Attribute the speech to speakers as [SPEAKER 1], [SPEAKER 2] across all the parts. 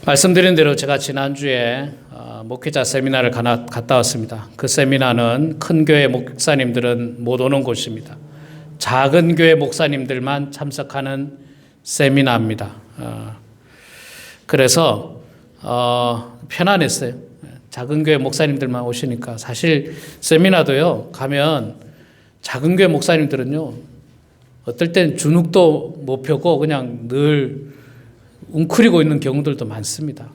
[SPEAKER 1] 말씀드린 대로 제가 지난주에 목회자 세미나를 갔다 왔습니다. 그 세미나는 큰 교회 목사님들은 못 오는 곳입니다. 작은 교회 목사님들만 참석하는 세미나입니다. 그래서 편안했어요. 작은 교회 목사님들만 오시니까. 사실 세미나도요, 가면 작은 교회 목사님들은요, 어떨 땐 주눅도 못 펴고 그냥 늘 웅크리고 있는 경우들도 많습니다.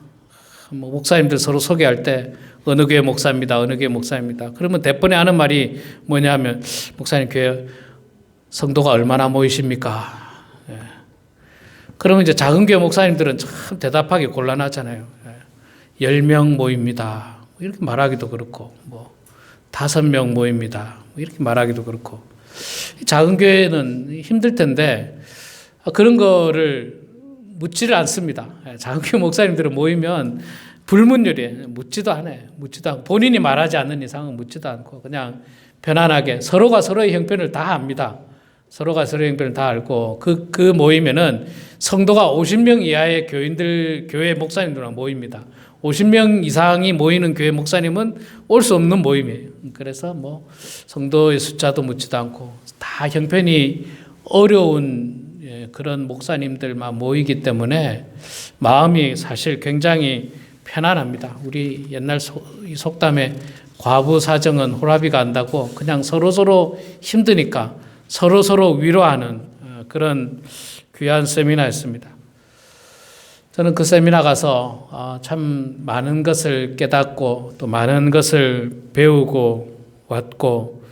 [SPEAKER 1] 목사님들 서로 소개할 때 어느 교회 목사입니다. 어느 교회 목사입니다. 그러면 대번에 하는 말이 뭐냐 하면, 목사님 교회 성도가 얼마나 모이십니까? 예. 그러면 이제 작은 교회 목사님들은 참 대답하기 곤란하잖아요. 10명 모입니다. 이렇게 말하기도 그렇고, 5명 모입니다. 이렇게 말하기도 그렇고. 작은 교회는 힘들 텐데 그런 거를 묻지를 않습니다. 작은 교회 목사님들은 모이면 불문율이에요. 묻지도 않아요. 묻지도 않고 본인이 말하지 않는 이상은 묻지도 않고 그냥 편안하게 서로가 서로의 형편을 다 압니다. 서로가 서로의 형편을 다 알고 그 모이면은 성도가 50명 이하의 교회 목사님들랑 모입니다. 50명 이상이 모이는 교회 목사님은 올 수 없는 모임이에요. 그래서 성도의 숫자도 묻지도 않고 다 형편이 어려운 그런 목사님들만 모이기 때문에 마음이 사실 굉장히 편안합니다. 우리 옛날 속담에 과부 사정은 호라비가 안다고 그냥 서로서로 힘드니까 서로서로 위로하는 그런 귀한 세미나였습니다. 저는 그 세미나 가서 참 많은 것을 깨닫고 또 많은 것을 배우고 왔고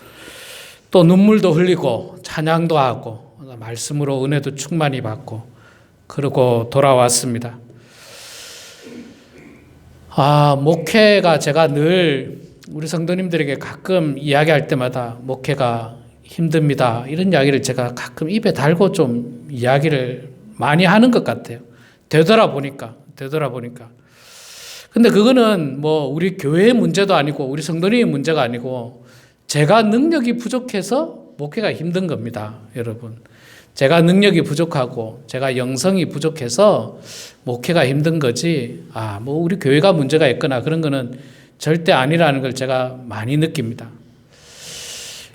[SPEAKER 1] 또 눈물도 흘리고 찬양도 하고 말씀으로 은혜도 충만히 받고 그러고 돌아왔습니다. 목회가 제가 늘 우리 성도님들에게 가끔 이야기할 때마다 목회가 힘듭니다. 이런 이야기를 제가 가끔 입에 달고 좀 이야기를 많이 하는 것 같아요. 되돌아보니까. 근데 그거는 우리 교회의 문제도 아니고 우리 성도님의 문제가 아니고 제가 능력이 부족해서 목회가 힘든 겁니다, 여러분. 제가 능력이 부족하고 제가 영성이 부족해서 목회가 힘든 거지, 우리 교회가 문제가 있거나 그런 거는 절대 아니라는 걸 제가 많이 느낍니다.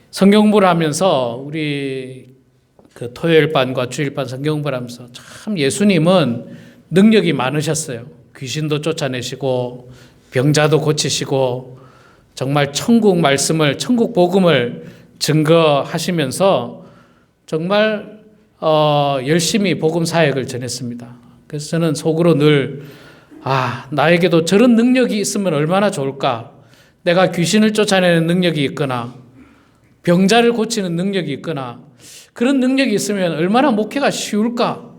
[SPEAKER 1] 성경 공부를 하면서 우리 그 토요일반과 주일반 성경 공부를 하면서 참 예수님은 능력이 많으셨어요. 귀신도 쫓아내시고 병자도 고치시고 정말 천국 말씀을, 천국 복음을 증거하시면서 정말 열심히 복음 사역을 전했습니다. 그래서 저는 속으로 늘 나에게도 저런 능력이 있으면 얼마나 좋을까. 내가 귀신을 쫓아내는 능력이 있거나 병자를 고치는 능력이 있거나 그런 능력이 있으면 얼마나 목회가 쉬울까.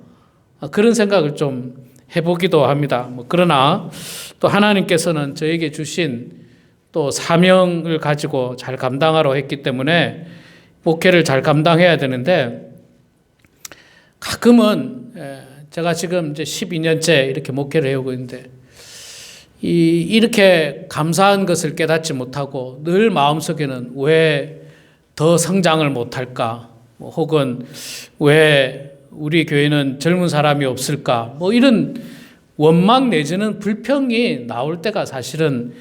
[SPEAKER 1] 그런 생각을 좀 해보기도 합니다. 그러나 또 하나님께서는 저에게 주신 또 사명을 가지고 잘 감당하러 했기 때문에 목회를 잘 감당해야 되는데 가끔은 제가 지금 이제 12년째 이렇게 목회를 해오고 있는데 이렇게 감사한 것을 깨닫지 못하고 늘 마음속에는 왜 더 성장을 못할까, 혹은 왜 우리 교회는 젊은 사람이 없을까, 이런 원망 내지는 불평이 나올 때가 사실은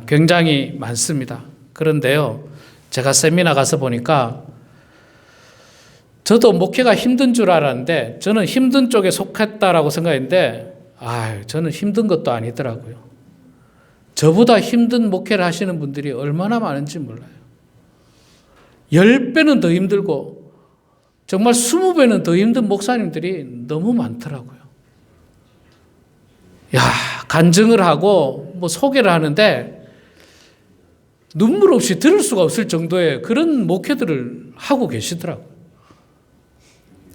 [SPEAKER 1] 굉장히 많습니다. 그런데요, 제가 세미나 가서 보니까 저도 목회가 힘든 줄 알았는데 저는 힘든 쪽에 속했다라고 생각했는데 저는 힘든 것도 아니더라고요. 저보다 힘든 목회를 하시는 분들이 얼마나 많은지 몰라요. 10배는 더 힘들고 정말 20배는 더 힘든 목사님들이 너무 많더라고요. 간증을 하고 소개를 하는데 눈물 없이 들을 수가 없을 정도의 그런 목회들을 하고 계시더라고요.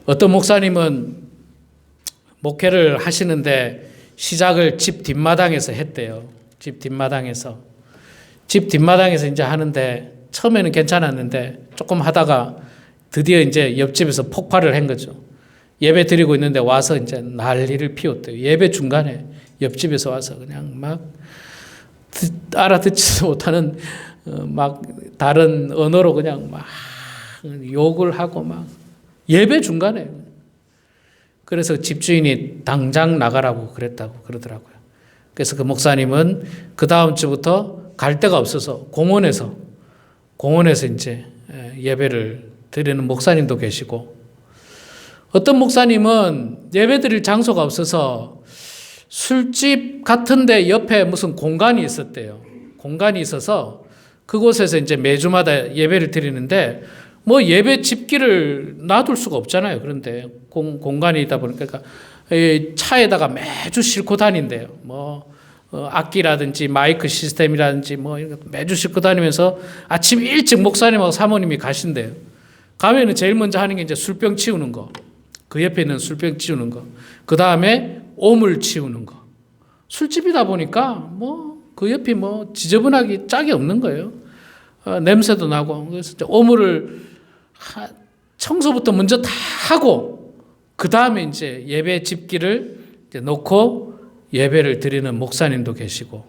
[SPEAKER 1] 어떤 목사님은 목회를 하시는데 시작을 집 뒷마당에서 했대요. 집 뒷마당에서 이제 하는데 처음에는 괜찮았는데 조금 하다가 드디어 이제 옆집에서 폭발을 한 거죠. 예배 드리고 있는데 와서 이제 난리를 피웠대요. 예배 중간에 옆집에서 와서 그냥 막 알아듣지도 못하는 다른 언어로 그냥 막 욕을 하고 막 예배 중간에 그래서 집주인이 당장 나가라고 그랬다고 그러더라고요. 그래서 그 목사님은 그 다음 주부터 갈 데가 없어서 공원에서 이제 예배를 드리는 목사님도 계시고, 어떤 목사님은 예배 드릴 장소가 없어서 술집 같은데 옆에 무슨 공간이 있었대요. 공간이 있어서 그곳에서 이제 매주마다 예배를 드리는데, 뭐 예배 집기를 놔둘 수가 없잖아요. 그런데 공간이 있다 보니까 차에다가 매주 싣고 다닌대요. 뭐 악기라든지 마이크 시스템이라든지 뭐 매주 싣고 다니면서 아침 일찍 목사님하고 사모님이 가신대요. 가면은 제일 먼저 하는 게 이제 술병 치우는 거, 그 옆에 있는 술병 치우는 거, 그 다음에 오물 치우는 거. 술집이다 보니까 뭐 그 옆이 뭐 지저분하기 짝이 없는 거예요. 냄새도 나고. 그래서 이제 오물을 청소부터 먼저 다 하고, 그 다음에 이제 예배 집기를 이제 놓고 예배를 드리는 목사님도 계시고,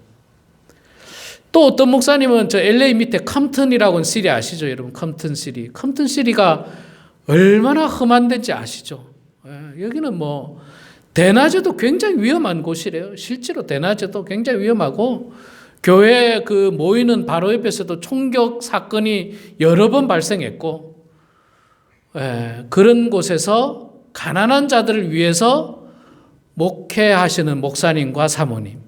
[SPEAKER 1] 또 어떤 목사님은 저 LA 밑에 컴튼이라고 시리 아시죠? 여러분, 컴튼 시리. 컴튼 시리가 얼마나 험한 데인지 아시죠? 여기는 뭐 대낮에도 굉장히 위험한 곳이래요. 실제로 대낮에도 굉장히 위험하고, 교회 그 모이는 바로 옆에서도 총격 사건이 여러 번 발생했고, 그런 곳에서 가난한 자들을 위해서 목회하시는 목사님과 사모님,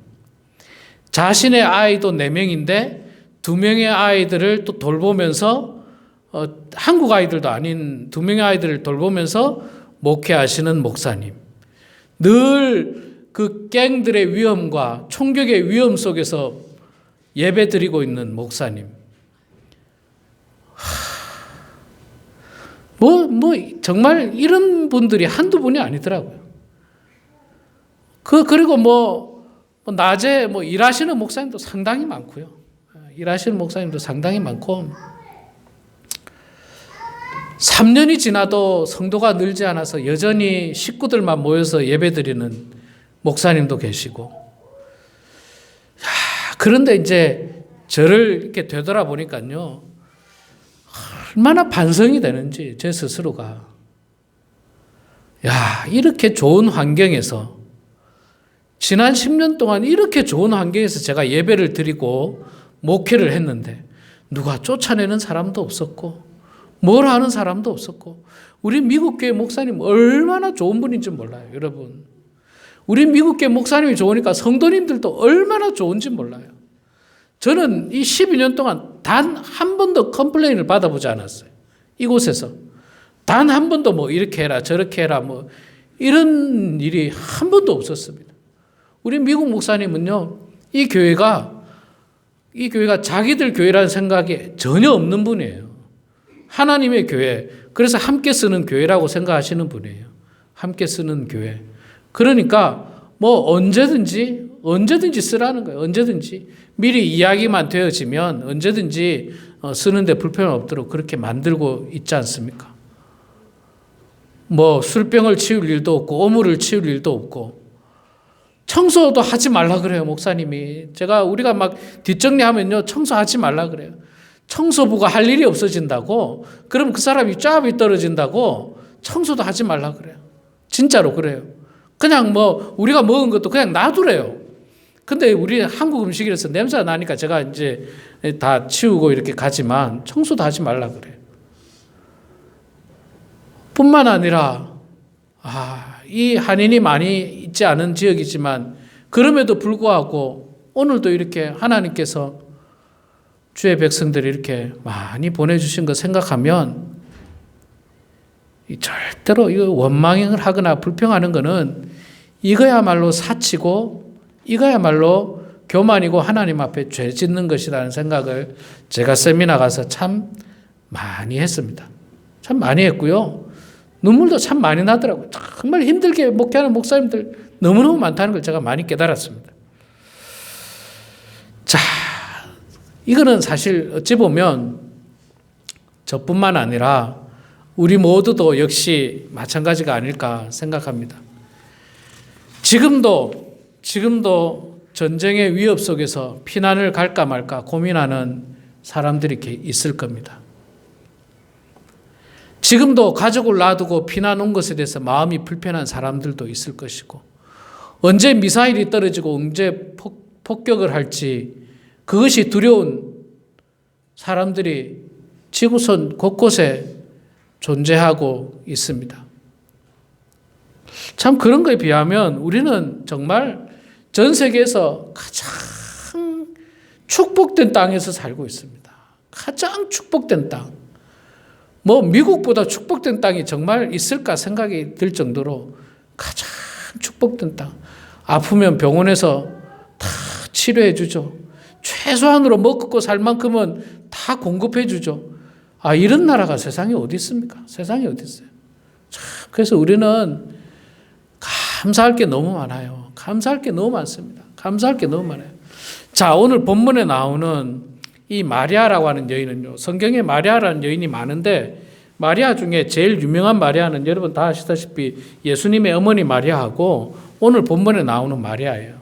[SPEAKER 1] 자신의 아이도 4명인데 2명의 아이들을 또 돌보면서 한국 아이들도 아닌 2명의 아이들을 돌보면서 목회하시는 목사님, 늘 그 갱들의 위험과 총격의 위험 속에서 예배 드리고 있는 목사님. 정말 이런 분들이 한두 분이 아니더라고요. 그리고 낮에 일하시는 목사님도 상당히 많고요. 일하시는 목사님도 상당히 많고, 3년이 지나도 성도가 늘지 않아서 여전히 식구들만 모여서 예배드리는 목사님도 계시고, 그런데 이제 저를 이렇게 되돌아보니까요, 얼마나 반성이 되는지 제 스스로가, 이렇게 좋은 환경에서, 지난 10년 동안 이렇게 좋은 환경에서 제가 예배를 드리고 목회를 했는데 누가 쫓아내는 사람도 없었고 뭘 하는 사람도 없었고, 우리 미국교회 목사님 얼마나 좋은 분인지 몰라요. 여러분, 우리 미국교회 목사님이 좋으니까 성도님들도 얼마나 좋은지 몰라요. 저는 이 12년 동안 단 한 번도 컴플레인을 받아보지 않았어요. 이곳에서 단 한 번도 이렇게 해라 저렇게 해라 이런 일이 한 번도 없었습니다. 우리 미국 목사님은요, 이 교회가 자기들 교회라는 생각이 전혀 없는 분이에요. 하나님의 교회, 그래서 함께 쓰는 교회라고 생각하시는 분이에요. 함께 쓰는 교회. 그러니까 언제든지 쓰라는 거예요. 언제든지 미리 이야기만 되어지면 언제든지 쓰는데 불편 없도록 그렇게 만들고 있지 않습니까? 술병을 치울 일도 없고 오물을 치울 일도 없고, 청소도 하지 말라 그래요, 목사님이. 우리가 뒷정리하면요, 청소하지 말라 그래요. 청소부가 할 일이 없어진다고, 그럼 그 사람이 쫙이 떨어진다고 청소도 하지 말라 그래요. 진짜로 그래요. 그냥 우리가 먹은 것도 그냥 놔두래요. 근데 우리 한국 음식이라서 냄새가 나니까 제가 이제 다 치우고 이렇게 가지만 청소도 하지 말라 그래요. 뿐만 아니라, 이 한인이 많이 있지 않은 지역이지만 그럼에도 불구하고 오늘도 이렇게 하나님께서 주의 백성들이 이렇게 많이 보내주신 거 생각하면 절대로 이거 원망을 하거나 불평하는 거는 이거야말로 사치고 이거야말로 교만이고 하나님 앞에 죄 짓는 것이라는 생각을 제가 세미나 가서 참 많이 했습니다. 참 많이 했고요. 눈물도 참 많이 나더라고요. 정말 힘들게 목회하는 목사님들 너무너무 많다는 걸 제가 많이 깨달았습니다. 자, 이거는 사실 어찌 보면 저뿐만 아니라 우리 모두도 역시 마찬가지가 아닐까 생각합니다. 지금도 전쟁의 위협 속에서 피난을 갈까 말까 고민하는 사람들이 있을 겁니다. 지금도 가족을 놔두고 피난 온 것에 대해서 마음이 불편한 사람들도 있을 것이고, 언제 미사일이 떨어지고 언제 폭격을 할지 그것이 두려운 사람들이 지구촌 곳곳에 존재하고 있습니다. 참 그런 거에 비하면 우리는 정말 전 세계에서 가장 축복된 땅에서 살고 있습니다. 가장 축복된 땅. 뭐 미국보다 축복된 땅이 정말 있을까 생각이 들 정도로 가장 축복된 땅. 아프면 병원에서 다 치료해 주죠. 최소한으로 먹고 살 만큼은 다 공급해 주죠. 아, 이런 나라가 세상에 어디 있습니까? 세상에 어디 있어요? 참, 그래서 우리는 감사할 게 너무 많아요. 감사할 게 너무 많습니다. 감사할 게 너무 많아요. 자, 오늘 본문에 나오는 이 마리아라고 하는 여인은요, 성경에 마리아라는 여인이 많은데 마리아 중에 제일 유명한 마리아는 여러분 다 아시다시피 예수님의 어머니 마리아하고 오늘 본문에 나오는 마리아예요.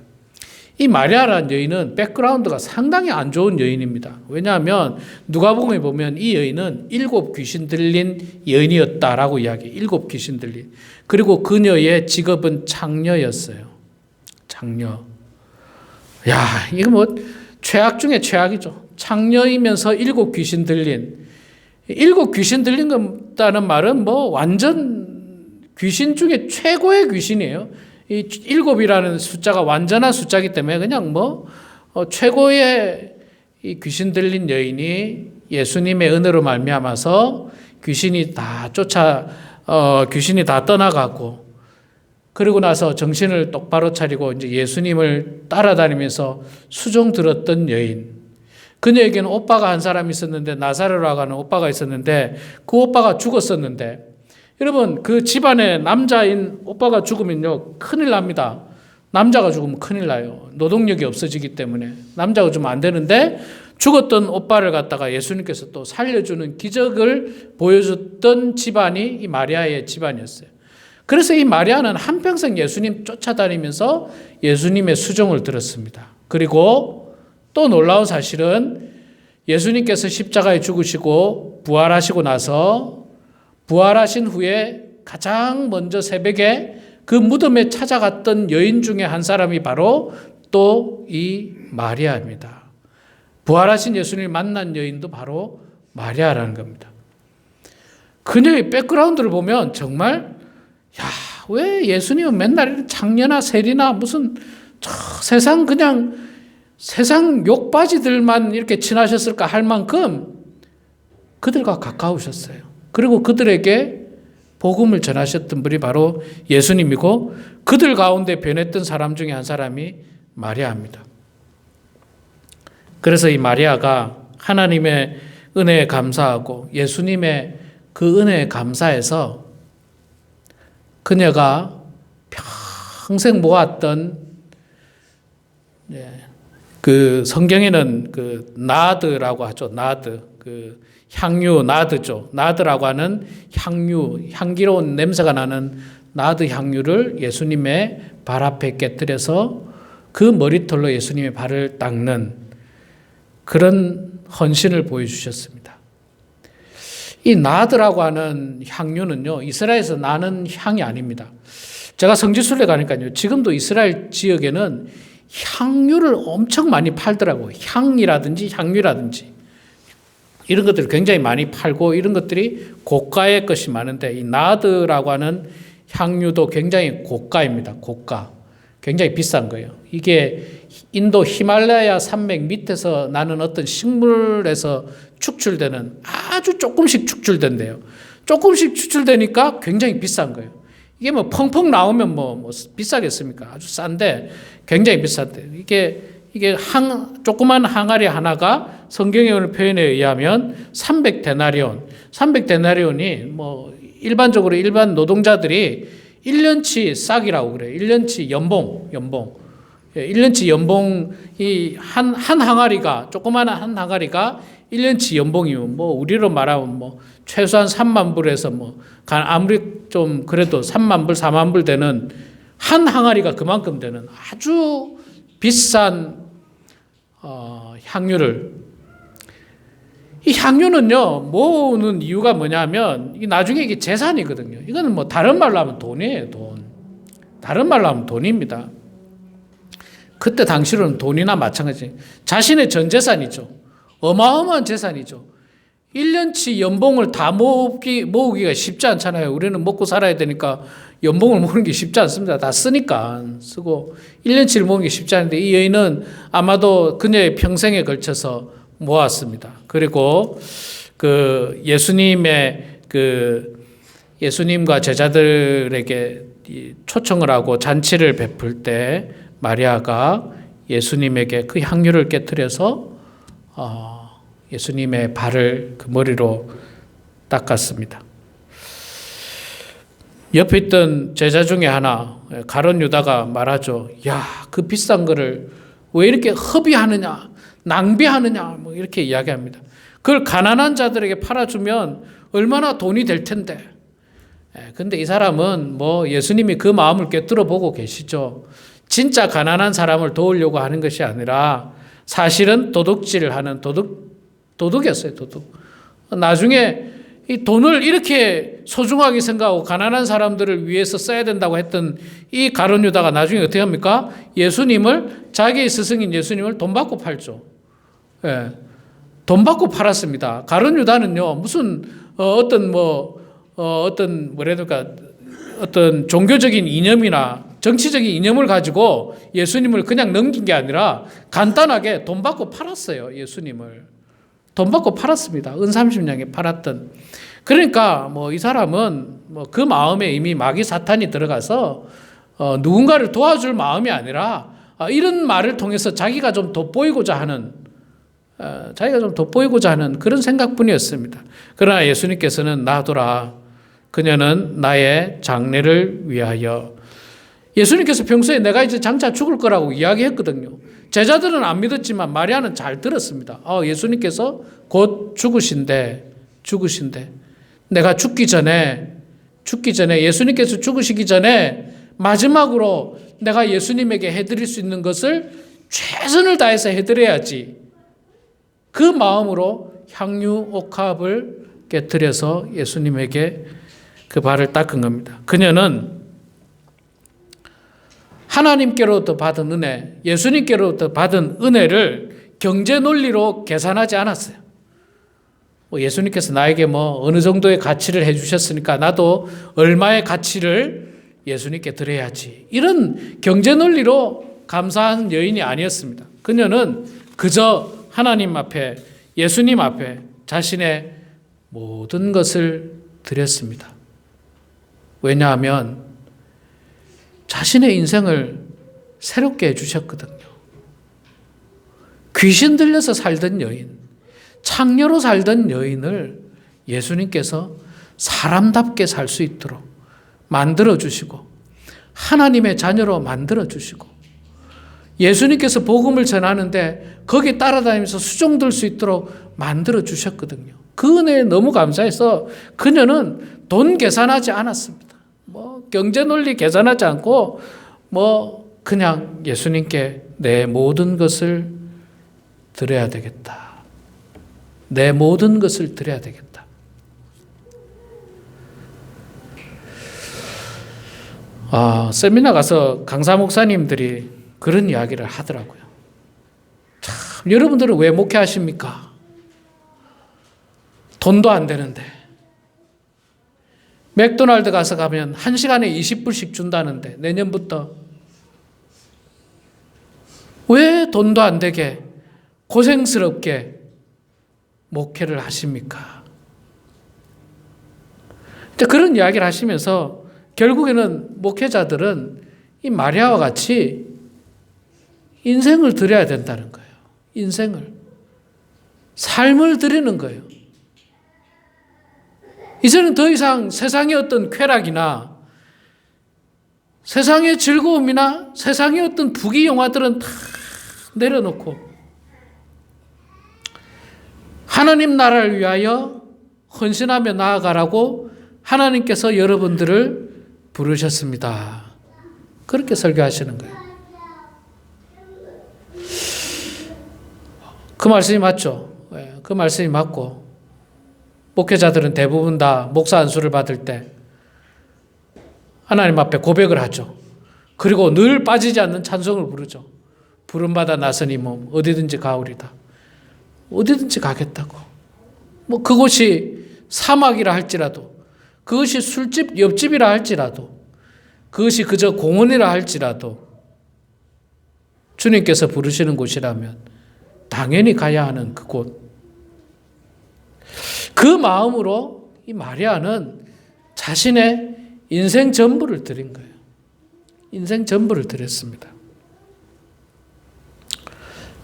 [SPEAKER 1] 이 마리아라는 여인은 백그라운드가 상당히 안 좋은 여인입니다. 왜냐하면 누가복음에 보면 이 여인은 7 귀신 들린 여인이었다라고 이야기해요. 7 귀신 들린. 그리고 그녀의 직업은 창녀였어요. 창녀. 야, 이거 뭐 최악 중에 최악이죠. 창녀이면서 7 귀신 들린. 7 귀신 들린 것다는 말은 뭐 완전 귀신 중에 최고의 귀신이에요. 이 7이라는 숫자가 완전한 숫자이기 때문에 그냥 뭐 최고의 이 귀신 들린 여인이 예수님의 은혜로 말미암아서 귀신이 다 귀신이 다 떠나가고, 그리고 나서 정신을 똑바로 차리고 이제 예수님을 따라다니면서 수종 들었던 여인. 그녀에게는 오빠가 한 사람 있었는데, 나사로라고 하는 오빠가 있었는데 그 오빠가 죽었었는데, 여러분 그 집안에 남자인 오빠가 죽으면요 큰일 납니다. 남자가 죽으면 큰일 나요. 노동력이 없어지기 때문에 남자가 죽으면 안 되는데, 죽었던 오빠를 갖다가 예수님께서 또 살려주는 기적을 보여줬던 집안이 이 마리아의 집안이었어요. 그래서 이 마리아는 한평생 예수님 쫓아다니면서 예수님의 수종을 들었습니다. 그리고 또 놀라운 사실은 예수님께서 십자가에 죽으시고 부활하시고 나서 부활하신 후에 가장 먼저 새벽에 그 무덤에 찾아갔던 여인 중에 한 사람이 바로 또 이 마리아입니다. 부활하신 예수님을 만난 여인도 바로 마리아라는 겁니다. 그녀의 백그라운드를 보면 정말 왜 예수님은 맨날 창녀나 세리나 무슨 세상 욕바지들만 이렇게 친하셨을까 할 만큼 그들과 가까우셨어요. 그리고 그들에게 복음을 전하셨던 분이 바로 예수님이고, 그들 가운데 변했던 사람 중에 한 사람이 마리아입니다. 그래서 이 마리아가 하나님의 은혜에 감사하고 예수님의 그 은혜에 감사해서 그녀가 평생 모았던, 그 성경에는 그 나드라고 하죠. 나드. 그 향유, 나드죠. 나드라고 하는 향유, 향기로운 냄새가 나는 나드 향유를 예수님의 발 앞에 깨뜨려서 그 머리털로 예수님의 발을 닦는 그런 헌신을 보여주셨습니다. 이 나드라고 하는 향유는요, 이스라엘에서 나는 향이 아닙니다. 제가 성지순례 가니까요, 지금도 이스라엘 지역에는 향유를 엄청 많이 팔더라고요. 향이라든지 향유라든지. 이런 것들을 굉장히 많이 팔고, 이런 것들이 고가의 것이 많은데, 이 나드라고 하는 향유도 굉장히 고가입니다. 고가. 굉장히 비싼 거예요. 이게 인도 히말라야 산맥 밑에서 나는 어떤 식물에서 축출되는, 아주 조금씩 축출된대요. 조금씩 축출되니까 굉장히 비싼 거예요. 이게 뭐 펑펑 나오면 뭐 비싸겠습니까? 아주 싼데 굉장히 비싼데, 이게 조그만 항아리 하나가 성경의 오늘 표현에 의하면 300데나리온이 뭐 일반적으로 일반 노동자들이 1년치 싹이라고 그래요. 1년치 연봉. 1년치 연봉이 한 항아리가, 조그마한 한 항아리가 1년치 연봉이면 뭐 우리로 말하면 뭐 최소한 3만 불에서 뭐 아무리 좀 그래도 3만 불, 4만 불 되는 한 항아리가 그만큼 되는 아주 비싼 향유를, 이 향유는요, 모으는 이유가 뭐냐면, 이게 나중에 이게 재산이거든요. 이거는 뭐 다른 말로 하면 돈이에요, 돈. 다른 말로 하면 돈입니다. 그때 당시로는 돈이나 마찬가지. 자신의 전 재산이죠. 어마어마한 재산이죠. 1년치 연봉을 다 모으기가 쉽지 않잖아요. 우리는 먹고 살아야 되니까 연봉을 모으는 게 쉽지 않습니다. 다 쓰니까 쓰고 1년치를 모으는 게 쉽지 않은데 이 여인은 아마도 그녀의 평생에 걸쳐서 모았습니다. 그리고 그 예수님과 제자들에게 초청을 하고 잔치를 베풀 때 마리아가 예수님에게 그 향유를 깨뜨려서 예수님의 발을 그 머리로 닦았습니다. 옆에 있던 제자 중에 하나, 가룟 유다가 말하죠. 야, 그 비싼 거를 왜 이렇게 허비하느냐, 낭비하느냐, 뭐 이렇게 이야기합니다. 그걸 가난한 자들에게 팔아주면 얼마나 돈이 될 텐데. 근데 이 사람은 뭐 예수님이 그 마음을 꿰뚫어 보고 계시죠. 진짜 가난한 사람을 도우려고 하는 것이 아니라 사실은 도둑질을 하는 도둑이었어요, 도둑. 나중에 이 돈을 이렇게 소중하게 생각하고 가난한 사람들을 위해서 써야 된다고 했던 이 가룟 유다가 나중에 어떻게 합니까? 자기의 스승인 예수님을 돈 받고 팔죠. 예. 돈 받고 팔았습니다. 가룟 유다는요, 무슨 어떤 종교적인 이념이나 정치적인 이념을 가지고 예수님을 그냥 넘긴 게 아니라 간단하게 돈 받고 팔았어요. 예수님을. 돈 받고 팔았습니다. 은 30냥에 팔았던. 그러니까 뭐 이 사람은 뭐 그 마음에 이미 마귀 사탄이 들어가서 누군가를 도와줄 마음이 아니라 이런 말을 통해서 자기가 좀 돋보이고자 하는 그런 생각뿐이었습니다. 그러나 예수님께서는 놔두라. 그녀는 나의 장래를 위하여. 예수님께서 평소에 내가 이제 장차 죽을 거라고 이야기했거든요. 제자들은 안 믿었지만 마리아는 잘 들었습니다. 예수님께서 곧 죽으신데 내가 죽기 전에 예수님께서 죽으시기 전에 마지막으로 내가 예수님에게 해드릴 수 있는 것을 최선을 다해서 해드려야지. 그 마음으로 향유 옥합을 깨뜨려서 예수님에게 그 발을 닦은 겁니다. 그녀는 하나님께로부터 받은 은혜, 예수님께로부터 받은 은혜를 경제 논리로 계산하지 않았어요. 예수님께서 나에게 어느 정도의 가치를 해주셨으니까 나도 얼마의 가치를 예수님께 드려야지. 이런 경제 논리로 감사한 여인이 아니었습니다. 그녀는 그저 하나님 앞에, 예수님 앞에 자신의 모든 것을 드렸습니다. 왜냐하면 자신의 인생을 새롭게 해주셨거든요. 귀신 들려서 살던 여인, 창녀로 살던 여인을 예수님께서 사람답게 살 수 있도록 만들어주시고 하나님의 자녀로 만들어주시고 예수님께서 복음을 전하는데 거기에 따라다니면서 수종들 수 있도록 만들어주셨거든요. 그 은혜에 너무 감사해서 그녀는 돈 계산하지 않았습니다. 경제 논리 계산하지 않고 그냥 예수님께 내 모든 것을 드려야 되겠다. 내 모든 것을 드려야 되겠다. 세미나 가서 강사 목사님들이 그런 이야기를 하더라고요. 참, 여러분들은 왜 목회하십니까? 돈도 안 되는데. 맥도날드 가서 가면 1시간에 20불씩 준다는데 내년부터 왜 돈도 안 되게 고생스럽게 목회를 하십니까? 그런 이야기를 하시면서 결국에는 목회자들은 이 마리아와 같이 인생을 드려야 된다는 거예요. 인생을. 삶을 드리는 거예요. 이제는 더 이상 세상의 어떤 쾌락이나 세상의 즐거움이나 세상의 어떤 부귀영화들은 다 내려놓고 하나님 나라를 위하여 헌신하며 나아가라고 하나님께서 여러분들을 부르셨습니다. 그렇게 설교하시는 거예요. 그 말씀이 맞죠? 그 말씀이 맞고, 목회자들은 대부분 다 목사 안수를 받을 때 하나님 앞에 고백을 하죠. 그리고 늘 빠지지 않는 찬송을 부르죠. 부름받아 나서니 몸 어디든지 가오리다. 어디든지 가겠다고. 뭐 그곳이 사막이라 할지라도, 그것이 술집 옆집이라 할지라도, 그것이 그저 공원이라 할지라도 주님께서 부르시는 곳이라면 당연히 가야 하는 그곳. 그 마음으로 이 마리아는 자신의 인생 전부를 드린 거예요. 인생 전부를 드렸습니다.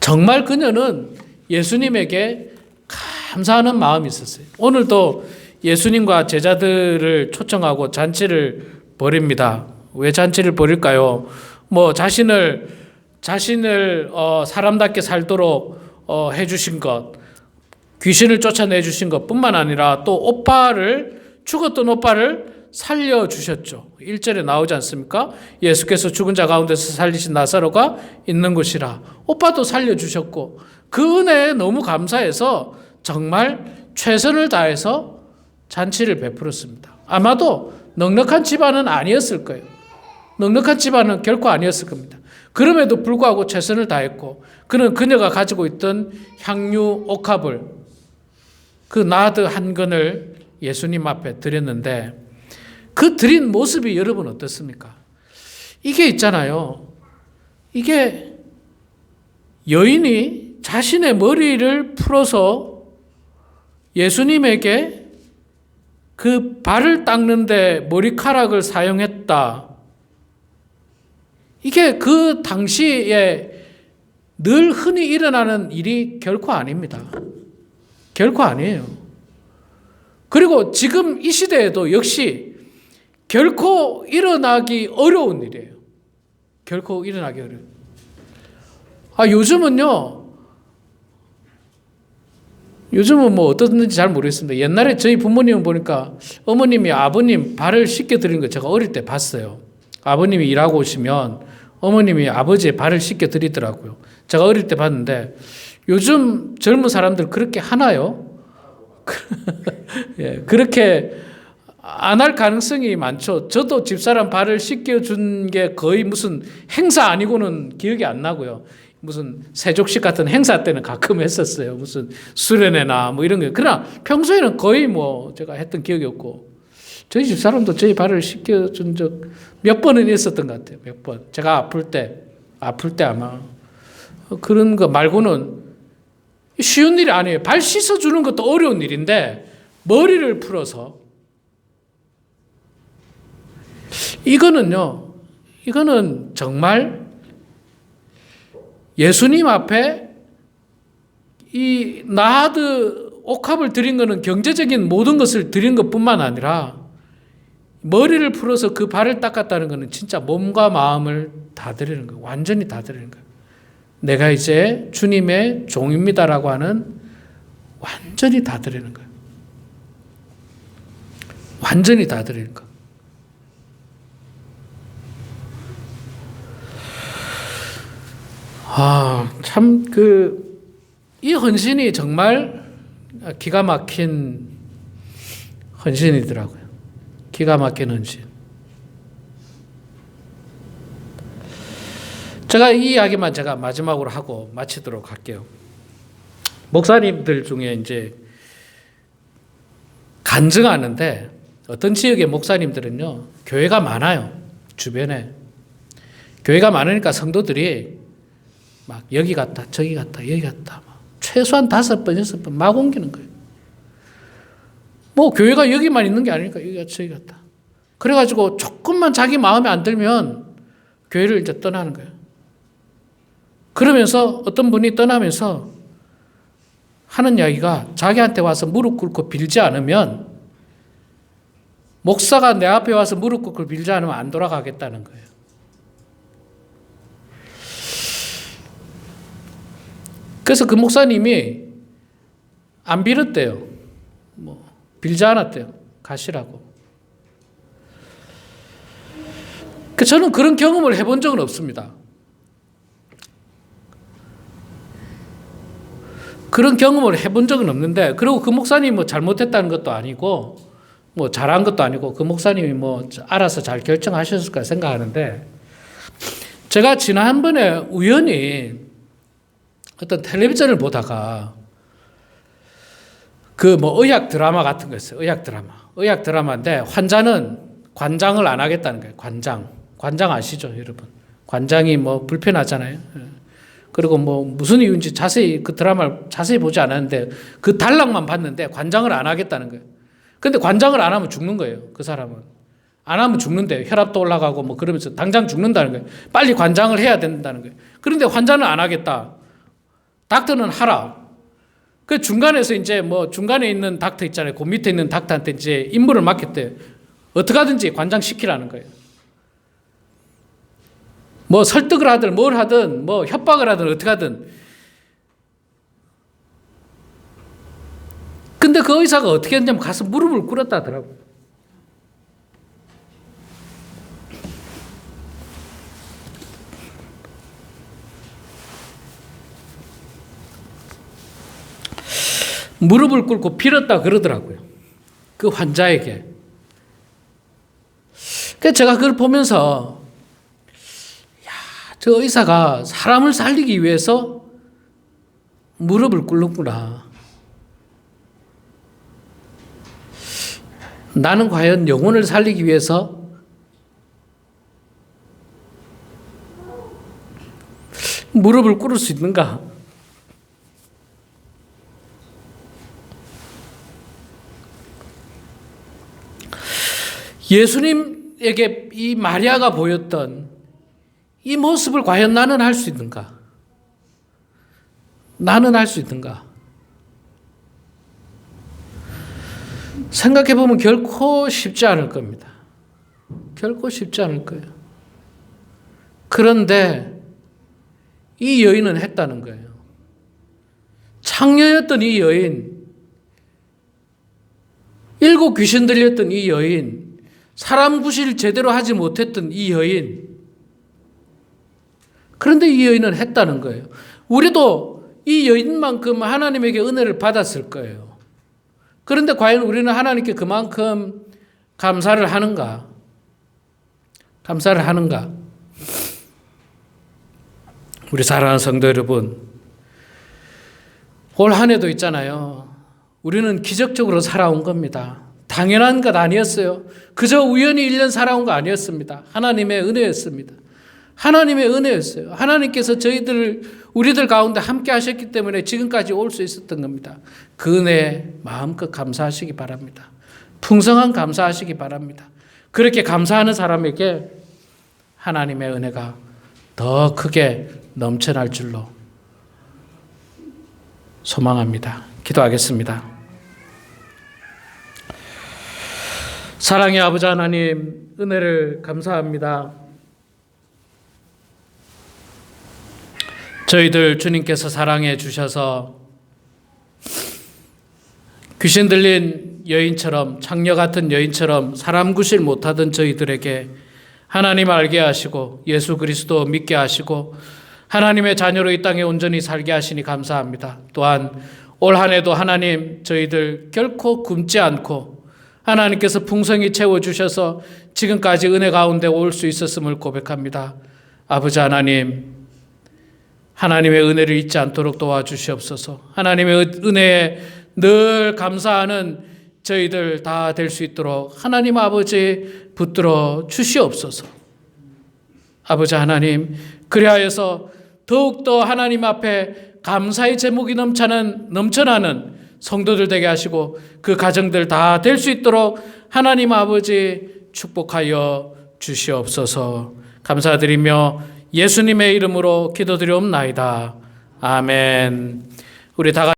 [SPEAKER 1] 정말 그녀는 예수님에게 감사하는 마음이 있었어요. 오늘도 예수님과 제자들을 초청하고 잔치를 벌입니다. 왜 잔치를 벌일까요? 뭐 자신을 사람답게 살도록 해주신 것, 귀신을 쫓아내주신 것뿐만 아니라 또 죽었던 오빠를 살려주셨죠. 1절에 나오지 않습니까? 예수께서 죽은 자 가운데서 살리신 나사로가 있는 곳이라. 오빠도 살려주셨고, 그 은혜에 너무 감사해서 정말 최선을 다해서 잔치를 베풀었습니다. 아마도 넉넉한 집안은 아니었을 거예요. 넉넉한 집안은 결코 아니었을 겁니다. 그럼에도 불구하고 최선을 다했고, 그는 그녀가 가지고 있던 향유 옥합을, 그 나드 한 근을 예수님 앞에 드렸는데, 그 드린 모습이 여러분 어떻습니까? 이게 있잖아요. 이게 여인이 자신의 머리를 풀어서 예수님에게 그 발을 닦는데 머리카락을 사용했다. 이게 그 당시에 늘 흔히 일어나는 일이 결코 아닙니다. 결코 아니에요. 그리고 지금 이 시대에도 역시 결코 일어나기 어려운 일이에요. 결코 일어나기 어려워요. 요즘은 뭐 어떻든지 잘 모르겠습니다. 옛날에 저희 부모님은 보니까 어머님이 아버님 발을 씻겨 드리는 거 제가 어릴 때 봤어요. 아버님이 일하고 오시면 어머님이 아버지의 발을 씻겨 드리더라고요. 제가 어릴 때 봤는데 요즘 젊은 사람들 그렇게 하나요? 예, 그렇게 안 할 가능성이 많죠. 저도 집사람 발을 씻겨준 게 거의 무슨 행사 아니고는 기억이 안 나고요. 무슨 세족식 같은 행사 때는 가끔 했었어요. 무슨 수련회나 뭐 이런 거. 그러나 평소에는 거의 뭐 제가 했던 기억이 없고, 저희 집사람도 저희 발을 씻겨준 적 몇 번은 있었던 것 같아요. 몇 번. 제가 아플 때 아마 그런 거 말고는 쉬운 일이 아니에요. 발 씻어주는 것도 어려운 일인데 머리를 풀어서, 이거는 정말 예수님 앞에 이 나하드 옥합을 드린 것은 경제적인 모든 것을 드린 것뿐만 아니라 머리를 풀어서 그 발을 닦았다는 것은 진짜 몸과 마음을 다 드리는 거예요. 완전히 다 드리는 거예요. 내가 이제 주님의 종입니다라고 하는, 완전히 다 드리는 거예요. 완전히 다 드리는 거. 참 이 헌신이 정말 기가 막힌 헌신이더라고요. 기가 막힌 헌신. 제가 이 이야기만 제가 마지막으로 하고 마치도록 할게요. 목사님들 중에 이제 간증하는데, 어떤 지역의 목사님들은요, 교회가 많아요. 주변에. 교회가 많으니까 성도들이 막 여기 갔다 저기 갔다 여기 갔다 최소한 5번 6번 막 옮기는 거예요. 뭐 교회가 여기만 있는 게 아니니까 여기 갔다 저기 갔다. 그래가지고 조금만 자기 마음에 안 들면 교회를 이제 떠나는 거예요. 그러면서 어떤 분이 떠나면서 하는 이야기가, 자기한테 와서 무릎 꿇고 빌지 않으면, 목사가 내 앞에 와서 무릎 꿇고 빌지 않으면 안 돌아가겠다는 거예요. 그래서 그 목사님이 안 빌었대요. 뭐 빌지 않았대요. 가시라고. 저는 그런 경험을 해본 적은 없습니다. 그런 경험을 해본 적은 없는데, 그리고 그 목사님이 뭐 잘못했다는 것도 아니고 뭐 잘한 것도 아니고 그 목사님이 뭐 알아서 잘 결정하셨을 거라 생각하는데, 제가 지난번에 우연히 어떤 텔레비전을 보다가 그 뭐 의학 드라마 같은 거 있어요. 의학 드라마인데 환자는 관장을 안 하겠다는 거예요. 관장 아시죠, 여러분? 관장이 뭐 불편하잖아요. 그리고 뭐 무슨 이유인지 자세히 그 드라마를 자세히 보지 않았는데 그 단락만 봤는데 관장을 안 하겠다는 거예요. 근데 관장을 안 하면 죽는 거예요. 그 사람은. 안 하면 죽는데요. 혈압도 올라가고 뭐 그러면서 당장 죽는다는 거예요. 빨리 관장을 해야 된다는 거예요. 그런데 환자는 안 하겠다. 닥터는 하라. 그 중간에서 이제 뭐 중간에 있는 닥터 있잖아요. 그 밑에 있는 닥터한테 이제 임무를 맡겼대요. 어떻게 하든지 관장 시키라는 거예요. 뭐 설득을 하든 뭘 하든 뭐 협박을 하든 어떻게 하든. 근데 그 의사가 어떻게 했냐면 가서 무릎을 꿇었다 하더라고요. 무릎을 꿇고 빌었다 그러더라고요. 그 환자에게. 그래서 제가 그걸 보면서 저 의사가 사람을 살리기 위해서 무릎을 꿇는구나. 나는 과연 영혼을 살리기 위해서 무릎을 꿇을 수 있는가? 예수님에게 이 마리아가 보였던 이 모습을 과연 나는 할 수 있는가? 나는 할 수 있는가? 생각해 보면 결코 쉽지 않을 겁니다. 결코 쉽지 않을 거예요. 그런데 이 여인은 했다는 거예요. 창녀였던 이 여인, 7 귀신 들렸던 이 여인, 사람 구실 제대로 하지 못했던 이 여인, 그런데 이 여인은 했다는 거예요. 우리도 이 여인만큼 하나님에게 은혜를 받았을 거예요. 그런데 과연 우리는 하나님께 그만큼 감사를 하는가? 감사를 하는가? 우리 사랑하는 성도 여러분, 올 한 해도 있잖아요. 우리는 기적적으로 살아온 겁니다. 당연한 것 아니었어요. 그저 우연히 1년 살아온 거 아니었습니다. 하나님의 은혜였습니다. 하나님의 은혜였어요. 하나님께서 우리들 가운데 함께 하셨기 때문에 지금까지 올 수 있었던 겁니다. 그 은혜에 마음껏 감사하시기 바랍니다. 풍성한 감사하시기 바랍니다. 그렇게 감사하는 사람에게 하나님의 은혜가 더 크게 넘쳐날 줄로 소망합니다. 기도하겠습니다. 사랑의 아버지 하나님, 은혜를 감사합니다. 저희들 주님께서 사랑해 주셔서 귀신 들린 여인처럼, 창녀 같은 여인처럼 사람 구실 못하던 저희들에게 하나님 알게 하시고 예수 그리스도 믿게 하시고 하나님의 자녀로 이 땅에 온전히 살게 하시니 감사합니다. 또한 올 한 해도 하나님 저희들 결코 굶지 않고 하나님께서 풍성히 채워주셔서 지금까지 은혜 가운데 올 수 있었음을 고백합니다. 아버지 하나님, 하나님의 은혜를 잊지 않도록 도와주시옵소서. 하나님의 은혜에 늘 감사하는 저희들 다 될 수 있도록 하나님 아버지 붙들어 주시옵소서. 아버지 하나님, 그리하여서 더욱더 하나님 앞에 감사의 제목이 넘쳐나는 성도들 되게 하시고 그 가정들 다 될 수 있도록 하나님 아버지 축복하여 주시옵소서. 감사드리며 예수님의 이름으로 기도드리옵나이다. 아멘. 우리 다 같이